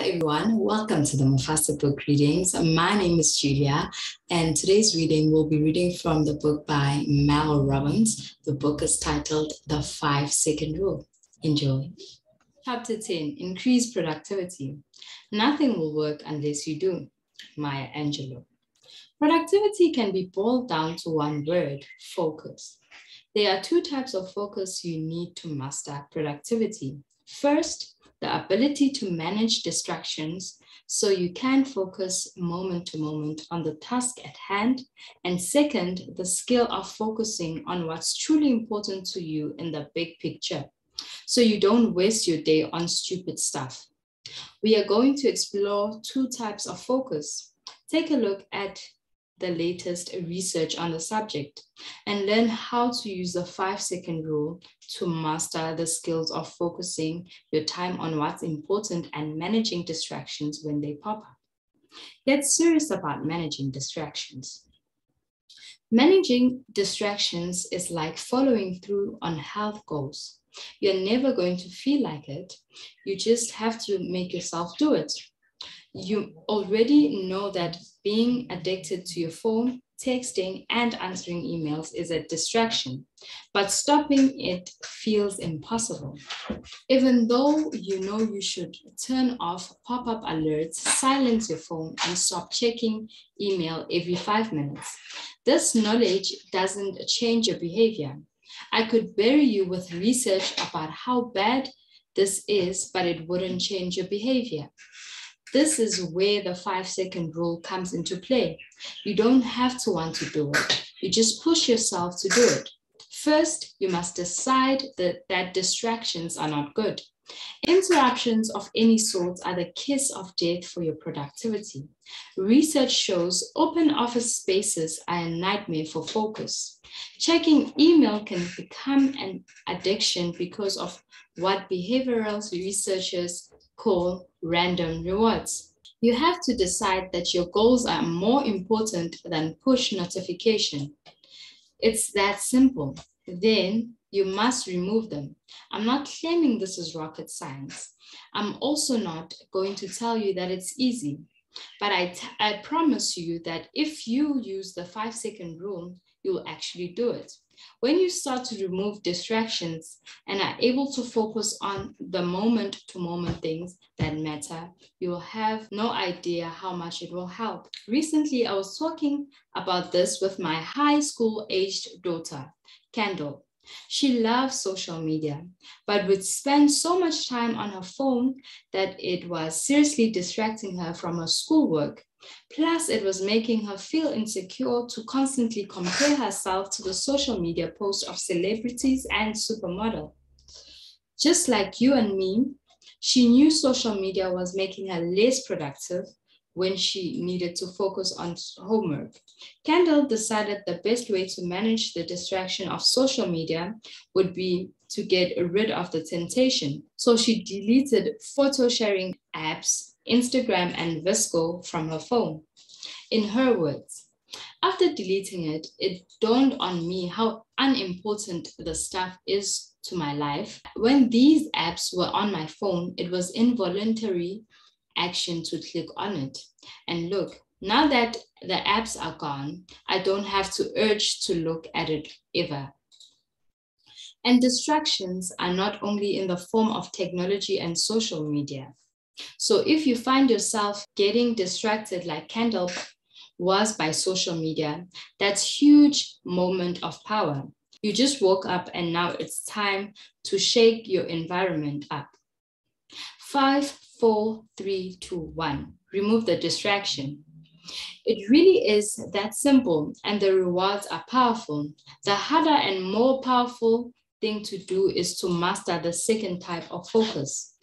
everyone, welcome to the Mufasa book readings. My name is Julia, and today's reading will be reading from the book by Mel Robbins. The book is titled The 5-Second Rule. Enjoy. Chapter 10, Increase Productivity. Nothing will work unless you do. Maya Angelou. Productivity can be boiled down to one word: focus. There are two types of focus you need to master productivity. First, the ability to manage distractions so you can focus moment to moment on the task at hand. And second, the skill of focusing on what's truly important to you in the big picture, so you don't waste your day on stupid stuff. We are going to explore two types of focus. Take a look at the latest research on the subject and learn how to use the 5-second rule to master the skills of focusing your time on what's important and managing distractions when they pop up. Get serious about managing distractions. Managing distractions is like following through on health goals. You're never going to feel like it. You just have to make yourself do it. You already know that being addicted to your phone, texting, and answering emails is a distraction, but stopping it feels impossible. Even though you know you should turn off pop-up alerts, silence your phone, and stop checking email every 5 minutes. This knowledge doesn't change your behavior. I could bury you with research about how bad this is, but it wouldn't change your behavior. This is where the 5-second rule comes into play. You don't have to want to do it. You just push yourself to do it. First, you must decide that distractions are not good. Interruptions of any sort are the kiss of death for your productivity. Research shows open office spaces are a nightmare for focus. Checking email can become an addiction because of what behavioral researchers call random rewards. You have to decide that your goals are more important than push notification. It's that simple. Then you must remove them. I'm not claiming this is rocket science. I'm also not going to tell you that it's easy. But I promise you that if you use the 5-second rule, you'll actually do it. When you start to remove distractions and are able to focus on the moment-to-moment things that matter, you'll have no idea how much it will help. Recently, I was talking about this with my high school-aged daughter, Kendall. She loves social media, but would spend so much time on her phone that it was seriously distracting her from her schoolwork. Plus, it was making her feel insecure to constantly compare herself to the social media posts of celebrities and supermodels. Just like you and me, she knew social media was making her less productive when she needed to focus on homework. Kendall decided the best way to manage the distraction of social media would be to get rid of the temptation. So she deleted photo sharing apps, Instagram, and Visco from her phone. In her words, after deleting it, it dawned on me how unimportant the stuff is to my life. When these apps were on my phone, it was involuntary action to click on it. And look, now that the apps are gone, I don't have to urge to look at it ever. And distractions are not only in the form of technology and social media. So if you find yourself getting distracted like Kendall was by social media, that's huge moment of power. You just woke up and now it's time to shake your environment up. 5, 4, 3, 2, 1. Remove the distraction. It really is that simple, and the rewards are powerful. The harder and more powerful thing to do is to master the second type of focus,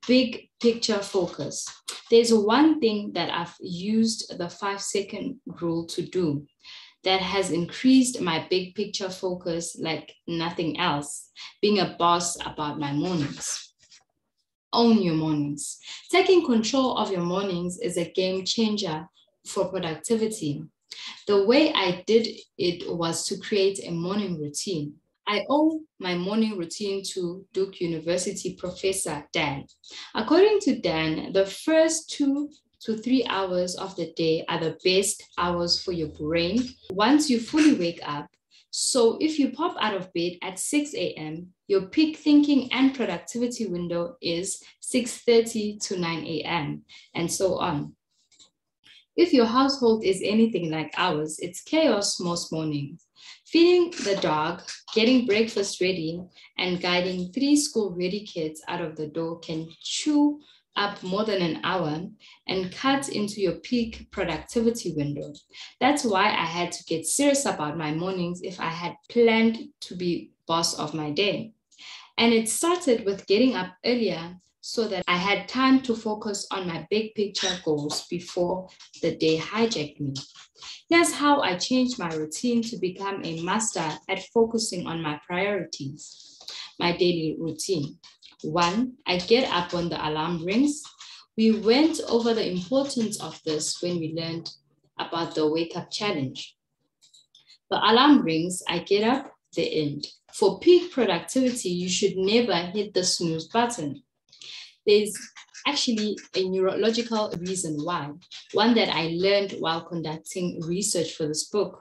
big picture focus. There's one thing that I've used the 5-second rule to do that has increased my big picture focus like nothing else: being a boss about my mornings. Own your mornings. Taking control of your mornings is a game changer for productivity. The way I did it was to create a morning routine. I owe my morning routine to Duke University professor Dan. According to Dan, the first 2 to 3 hours of the day are the best hours for your brain once you fully wake up. So if you pop out of bed at 6 a.m., your peak thinking and productivity window is 6:30 to 9 a.m., and so on. If your household is anything like ours, it's chaos most mornings. Feeding the dog, getting breakfast ready, and guiding 3 school-ready kids out of the door can chew up more than an hour and cut into your peak productivity window. That's why I had to get serious about my mornings if I had planned to be boss of my day. And it started with getting up earlier so that I had time to focus on my big picture goals before the day hijacked me. Here's how I changed my routine to become a master at focusing on my priorities. My daily routine. 1, I get up when the alarm rings. We went over the importance of this when we learned about the wake up challenge. The alarm rings, I get up, the end. For peak productivity, you should never hit the snooze button. There's actually a neurological reason why, one that I learned while conducting research for this book.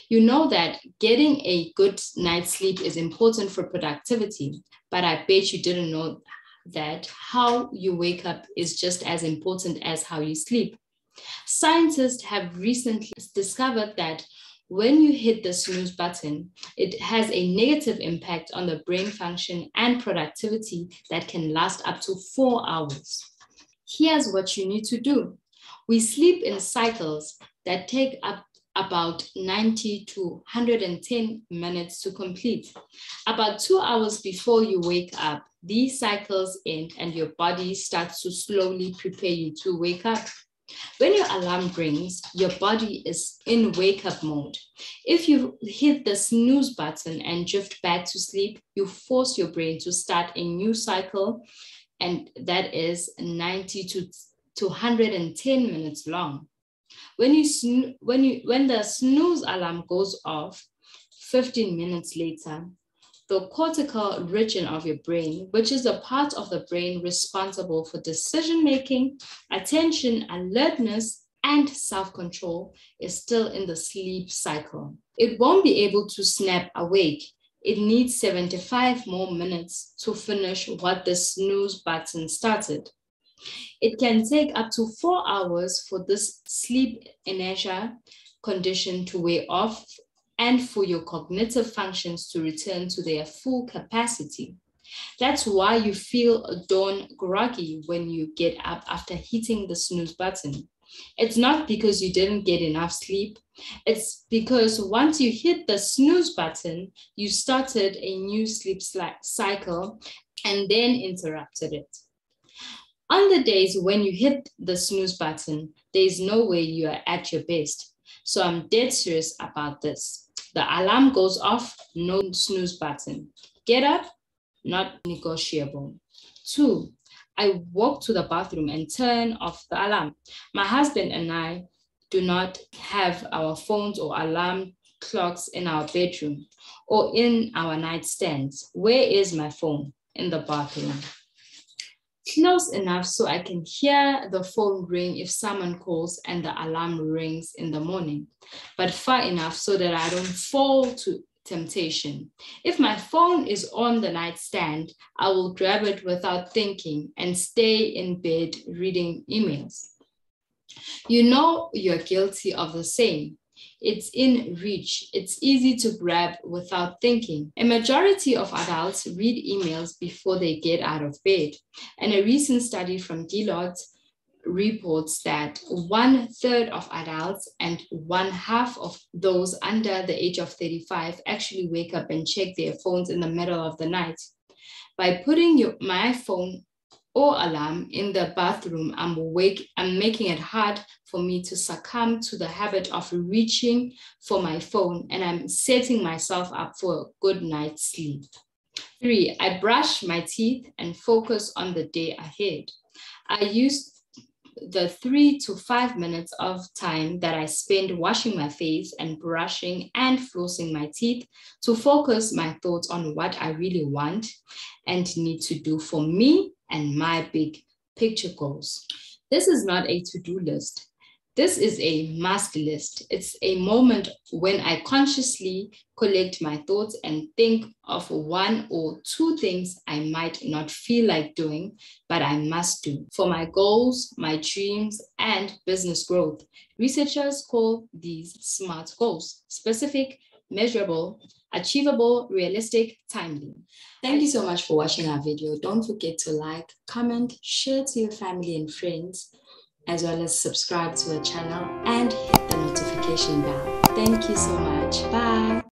You know that getting a good night's sleep is important for productivity, but I bet you didn't know that how you wake up is just as important as how you sleep. Scientists have recently discovered that when you hit the snooze button, it has a negative impact on the brain function and productivity that can last up to 4 hours. Here's what you need to do. We sleep in cycles that take up about 90 to 110 minutes to complete. About 2 hours before you wake up, these cycles end and your body starts to slowly prepare you to wake up. When your alarm rings, your body is in wake-up mode. If you hit the snooze button and drift back to sleep, you force your brain to start a new cycle, and that is 90 to 110 minutes long. When the snooze alarm goes off 15 minutes later, the cortical region of your brain, which is the part of the brain responsible for decision-making, attention, alertness, and self-control, is still in the sleep cycle. It won't be able to snap awake. It needs 75 more minutes to finish what the snooze button started. It can take up to 4 hours for this sleep inertia condition to wear off and for your cognitive functions to return to their full capacity. That's why you feel dawn groggy when you get up after hitting the snooze button. It's not because you didn't get enough sleep. It's because once you hit the snooze button, you started a new sleep cycle and then interrupted it. On the days when you hit the snooze button, there's no way you are at your best. So I'm dead serious about this. The alarm goes off, no snooze button. Get up, not negotiable. 2, I walk to the bathroom and turn off the alarm. My husband and I do not have our phones or alarm clocks in our bedroom or in our nightstands. Where is my phone? In the bathroom. Close enough so I can hear the phone ring if someone calls and the alarm rings in the morning, but far enough so that I don't fall to temptation. If my phone is on the nightstand, I will grab it without thinking and stay in bed reading emails. You know you're guilty of the same. It's in reach. It's easy to grab without thinking. A majority of adults read emails before they get out of bed. And a recent study from Deloitte reports that 1/3 of adults and 1/2 of those under the age of 35 actually wake up and check their phones in the middle of the night. By putting my phone or alarm in the bathroom, I'm making it hard for me to succumb to the habit of reaching for my phone, and I'm setting myself up for a good night's sleep. 3, I brush my teeth and focus on the day ahead. I use the 3 to 5 minutes of time that I spend washing my face and brushing and flossing my teeth to focus my thoughts on what I really want and need to do for me and my big picture goals. This is not a to-do list. This is a must list. It's a moment when I consciously collect my thoughts and think of 1 or 2 things I might not feel like doing, but I must do for my goals, my dreams, and business growth. Researchers call these SMART goals: specific, measurable, achievable, realistic, timely. Thank you so much for watching our video. Don't forget to like, comment, share to your family and friends, as well as subscribe to our channel and hit the notification bell. Thank you so much. Bye.